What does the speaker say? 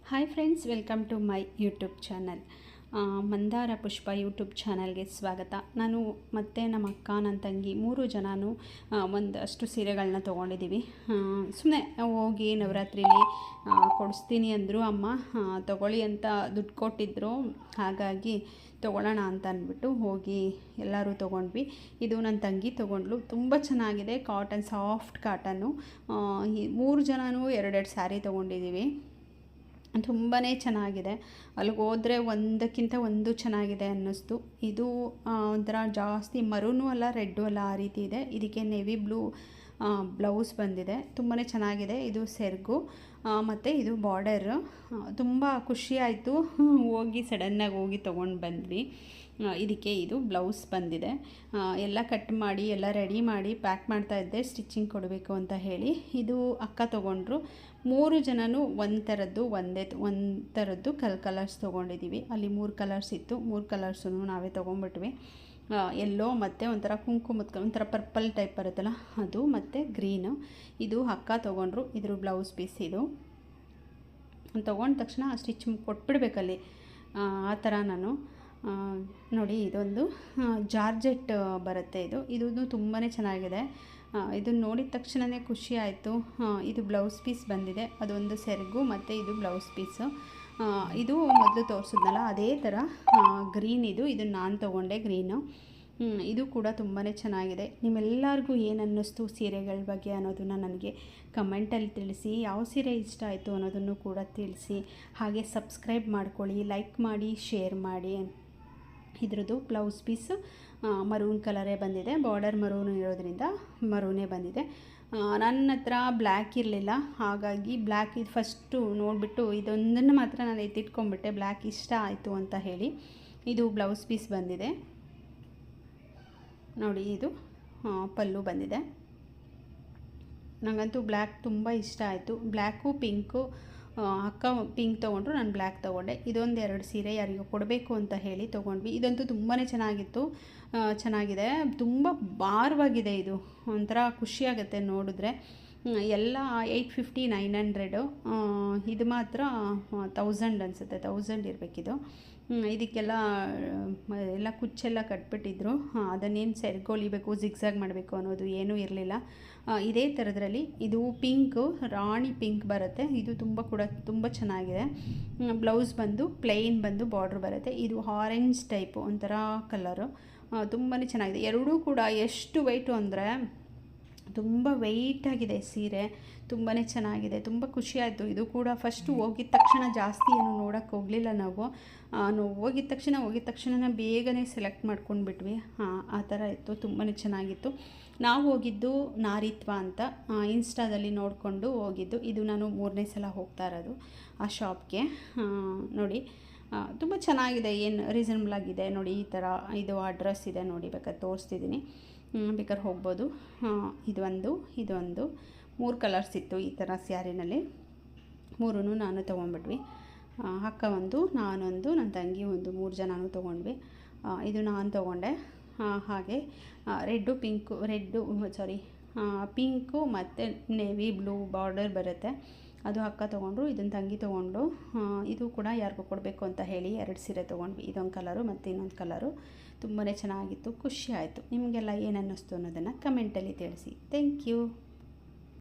Hi friends, welcome to my YouTube channel. Mandara Pushpa YouTube ಚಾನಲ್ಗೆ ಸ್ವಾಗತ. ನಾನು ಮತ್ತು ನಮ್ಮ ಅಕ್ಕ, ನನ್ನ ತಂಗಿ 3 ಜನನೂ ಒಂದಷ್ಟು ಸೀರೆಗಳನ್ನ ತೊಗೊಂಡಿದ್ದೀವಿ. ಸುಮ್ಮನೆ ಹೋಗಿ ನವರಾತ್ರಿಲಿ ಕೊಡಿಸ್ತೀನಿ ಅಂದರು ಅಮ್ಮ. ತೊಗೊಳ್ಳಿ ಅಂತ ದುಡ್ಡು ಕೊಟ್ಟಿದ್ದರು. ಹಾಗಾಗಿ ತೊಗೊಳ್ಳೋಣ ಅಂತ ಅಂದ್ಬಿಟ್ಟು ಹೋಗಿ ಎಲ್ಲರೂ ತೊಗೊಂಡ್ವಿ. ಇದು ನನ್ನ ತಂಗಿ ತೊಗೊಂಡ್ಲು. ತುಂಬ ಚೆನ್ನಾಗಿದೆ. Cotton, soft cotton. 3 ಜನನೂ 2 ಸ್ಯಾರಿ ತೊಗೊಂಡಿದ್ದೀವಿ. ತುಂಬಾ ಚೆನ್ನಾಗಿದೆ. ಅಲ್ಲಿಗೆ ಹೋದರೆ ಒಂದಕ್ಕಿಂತ ಒಂದು ಚೆನ್ನಾಗಿದೆ ಅನ್ನಿಸ್ತು. ಇದು ಒಂಥರ ಜಾಸ್ತಿ ಮರೂನು ಅಲ್ಲ, ರೆಡ್ಡು ಅಲ್ಲ, ಆ ರೀತಿ ಇದೆ. ಇದಕ್ಕೆ ನೇವಿ ಬ್ಲೂ ಬ್ಲೌಸ್ ಬಂದಿದೆ. ತುಂಬಾ ಚೆನ್ನಾಗಿದೆ. ಇದು ಸೆರಗು ಮತ್ತು ಇದು ಬಾರ್ಡರ್. ತುಂಬ ಖುಷಿಯಾಯಿತು. ಹೋಗಿ ಸಡನ್ನಾಗಿ ಹೋಗಿ ತೊಗೊಂಡು ಬಂದ್ವಿ. ಇದಕ್ಕೆ ಇದು ಬ್ಲೌಸ್ ಬಂದಿದೆ. ಎಲ್ಲ ಕಟ್ ಮಾಡಿ ಎಲ್ಲ ರೆಡಿ ಮಾಡಿ ಪ್ಯಾಕ್ ಮಾಡ್ತಾಯಿದ್ದೆ, ಸ್ಟಿಚಿಂಗ್ ಕೊಡಬೇಕು ಅಂತ ಹೇಳಿ. ಇದು ಅಕ್ಕ ತೊಗೊಂಡ್ರು. 3 ಜನನೂ ಒಂದು ಥರದ್ದು ಕಲರ್ಸ್ ತೊಗೊಂಡಿದ್ದೀವಿ. ಅಲ್ಲಿ 3 ಕಲರ್ಸ್ ಇತ್ತು. 3 ಕಲರ್ಸೂ ನಾವೇ ತೊಗೊಂಡ್ಬಿಟ್ವಿ. ಎಲ್ಲೋ ಮತ್ತು ಒಂಥರ ಕುಂಕುಮದ ಒಂಥರ ಪರ್ಪಲ್ ಟೈಪ್ ಬರುತ್ತಲ್ಲ ಅದು, ಮತ್ತು ಗ್ರೀನು. ಇದು ಅಕ್ಕ ತೊಗೊಂಡ್ರು. ಇದ್ರ ಬ್ಲೌಸ್ ಪೀಸ್ ಇದು. ತೊಗೊಂಡ ತಕ್ಷಣ ಸ್ಟಿಚ್ ಕೊಟ್ಬಿಡ್ಬೇಕಲ್ಲಿ, ಆ ಥರ ನಾನು ನೋಡಿ. ಇದೊಂದು ಜಾರ್ಜೆಟ್ ಬರುತ್ತೆ. ಇದು ತುಂಬಾ ಚೆನ್ನಾಗಿದೆ. ಇದನ್ನು ನೋಡಿದ ತಕ್ಷಣವೇ ಖುಷಿ ಆಯಿತು. ಇದು ಬ್ಲೌಸ್ ಪೀಸ್ ಬಂದಿದೆ. ಅದೊಂದು ಸೆರಗು ಮತ್ತು ಇದು ಬ್ಲೌಸ್ ಪೀಸು. ಇದು ಮೊದಲು ತೋರಿಸಿದ್ನಲ್ಲ ಅದೇ ಥರ ಗ್ರೀನ್. ಇದನ್ನು ನಾನು ತೊಗೊಂಡೆ, ಗ್ರೀನು. ಇದು ಕೂಡ ತುಂಬಾ ಚೆನ್ನಾಗಿದೆ. ನಿಮ್ಮೆಲ್ಲರಿಗೂ ಏನು ಅನ್ನಿಸ್ತು ಸೀರೆಗಳ ಬಗ್ಗೆ ಅನ್ನೋದನ್ನು ನನಗೆ ಕಮೆಂಟಲ್ಲಿ ತಿಳಿಸಿ. ಯಾವ ಸೀರೆ ಇಷ್ಟ ಆಯಿತು ಅನ್ನೋದನ್ನು ಕೂಡ ತಿಳಿಸಿ. ಹಾಗೆ ಸಬ್ಸ್ಕ್ರೈಬ್ ಮಾಡ್ಕೊಳ್ಳಿ, ಲೈಕ್ ಮಾಡಿ, ಶೇರ್ ಮಾಡಿ. ಇದ್ರದ್ದು ಬ್ಲೌಸ್ ಪೀಸು ಮರೂನ್ ಕಲರೇ ಬಂದಿದೆ. ಬಾರ್ಡರ್ ಮರೂನ್ ಇರೋದ್ರಿಂದ ಮರೂನೇ ಬಂದಿದೆ. ನನ್ನ ಹತ್ರ ಬ್ಲ್ಯಾಕ್ ಇರಲಿಲ್ಲ, ಹಾಗಾಗಿ ಬ್ಲ್ಯಾಕ್ ಇದು ಫಸ್ಟು ನೋಡಿಬಿಟ್ಟು ಇದೊಂದನ್ನು ಮಾತ್ರ ನಾನು ಎತ್ತಿಟ್ಕೊಂಡ್ಬಿಟ್ಟೆ, ಬ್ಲ್ಯಾಕ್ ಇಷ್ಟ ಆಯಿತು ಅಂತ ಹೇಳಿ. ಇದು ಬ್ಲೌಸ್ ಪೀಸ್ ಬಂದಿದೆ ನೋಡಿ. ಇದು ಪಲ್ಲು ಬಂದಿದೆ. ನನಗಂತೂ ಬ್ಲ್ಯಾಕ್ ತುಂಬ ಇಷ್ಟ ಆಯಿತು. Black, pink. ಅಕ್ಕ ಪಿಂಕ್ ತೊಗೊಂಡ್ರು, ನಾನು ಬ್ಲ್ಯಾಕ್ ತೊಗೊಂಡೆ. ಇದೊಂದು 2 ಸೀರೆ ಯಾರಿಗೂ ಕೊಡಬೇಕು ಅಂತ ಹೇಳಿ ತೊಗೊಂಡ್ವಿ. ಇದಂತೂ ತುಂಬಾ ಚೆನ್ನಾಗಿದೆ. ತುಂಬ ಭಾರವಾಗಿದೆ. ಇದು ಒಂಥರ ಖುಷಿಯಾಗುತ್ತೆ ನೋಡಿದ್ರೆ. ಎಲ್ಲ 850, 900. ಇದು ಮಾತ್ರ 1000 ಅನಿಸುತ್ತೆ, 1000 ಇರಬೇಕಿದು. ಇದಕ್ಕೆಲ್ಲ ಎಲ್ಲ ಕುಚ್ಚೆಲ್ಲ ಕಟ್ಬಿಟ್ಟಿದ್ರು. ಅದನ್ನೇನು ಸೆರ್ಗೊಳಿಬೇಕು, ಜಿಗ್ಸಾಗ್ ಮಾಡಬೇಕು ಅನ್ನೋದು ಏನೂ ಇರಲಿಲ್ಲ. ಇದೇ ಥರದ್ರಲ್ಲಿ ಇದು ಪಿಂಕು, ರಾಣಿ ಪಿಂಕ್ ಬರುತ್ತೆ. ಇದು ತುಂಬ ಚೆನ್ನಾಗಿದೆ. ಬ್ಲೌಸ್ ಬಂದು ಪ್ಲೇನ್ ಬಂದು ಬಾರ್ಡ್ರ್ ಬರುತ್ತೆ. ಇದು ಆರೆಂಜ್ ಟೈಪು ಒಂಥರ ಕಲರು. ತುಂಬಾ ಚೆನ್ನಾಗಿದೆ. ಎರಡೂ ಕೂಡ ಎಷ್ಟು ವೆಯ್ಟು ಅಂದರೆ ತುಂಬ ವೆಯ್ಟಾಗಿದೆ ಸೀರೆ. ತುಂಬಾ ಚೆನ್ನಾಗಿದೆ. ತುಂಬ ಖುಷಿಯಾಯಿತು. ಇದು ಕೂಡ ಫಸ್ಟು ಹೋಗಿದ ತಕ್ಷಣ ಜಾಸ್ತಿ ಏನು ನೋಡೋಕ್ಕೆ ಹೋಗಲಿಲ್ಲ ನಾವು. ಹೋಗಿದ ತಕ್ಷಣ ಬೇಗನೆ ಸೆಲೆಕ್ಟ್ ಮಾಡ್ಕೊಂಡ್ಬಿಟ್ವಿ. ಆ ಥರ ಇತ್ತು. ತುಂಬಾ ಚೆನ್ನಾಗಿತ್ತು. ನಾವು ಹೋಗಿದ್ದು ನಾರಿತ್ವ ಅಂತ ಇನ್ಸ್ಟಾದಲ್ಲಿ ನೋಡಿಕೊಂಡು ಹೋಗಿದ್ದು. ಇದು ನಾನು 3ನೇ ಸಲ ಹೋಗ್ತಾ ಇರೋದು ಆ ಶಾಪ್ಗೆ. ನೋಡಿ, ತುಂಬ ಚೆನ್ನಾಗಿದೆ. ಏನು ರೀಸನಬಲ್ ಆಗಿದೆ ನೋಡಿ. ಈ ಥರ ಇದು ಅಡ್ರೆಸ್ ಇದೆ ನೋಡಿ, ಬೇಕಾದ್ರೆ ತೋರಿಸ್ತಿದ್ದೀನಿ, ಬೇಕಾದ್ರೆ ಹೋಗ್ಬೋದು. ಇದೊಂದು 3 ಕಲರ್ಸ್ ಇತ್ತು ಈ ಥರ ಸ್ಯಾರಿನಲ್ಲಿ. 3 ನಾನು ತೊಗೊಂಡ್ಬಿಟ್ವಿ. ಅಕ್ಕ ಒಂದು, ನಾನೊಂದು, ನನ್ನ ತಂಗಿ ಒಂದು, 3 ಜನನೂ ತೊಗೊಂಡ್ವಿ. ಇದು ನಾನು ತೊಗೊಂಡೆ. ಹಾಗೆ ಪಿಂಕು ಮತ್ತು ನೇವಿ ಬ್ಲೂ ಬಾರ್ಡರ್ ಬರುತ್ತೆ. ಅದು ಅಕ್ಕ ತೊಗೊಂಡ್ರು. ಇದನ್ನು ತಂಗಿ ತೊಗೊಂಡು. ಇದು ಕೂಡ ಯಾರಿಗೂ ಕೊಡಬೇಕು ಅಂತ ಹೇಳಿ 2 ಸೀರೆ ತೊಗೊಂಡ್ವಿ. ಇದೊಂದು ಕಲರು ಮತ್ತು ಇನ್ನೊಂದು ಕಲರು. ತುಂಬಾ ಚೆನ್ನಾಗಿತ್ತು. ಖುಷಿ ಆಯಿತು. ನಿಮಗೆಲ್ಲ ಏನು ಅನ್ನಿಸ್ತು ಅನ್ನೋದನ್ನು ಕಮೆಂಟಲ್ಲಿ ತಿಳಿಸಿ. Thank you.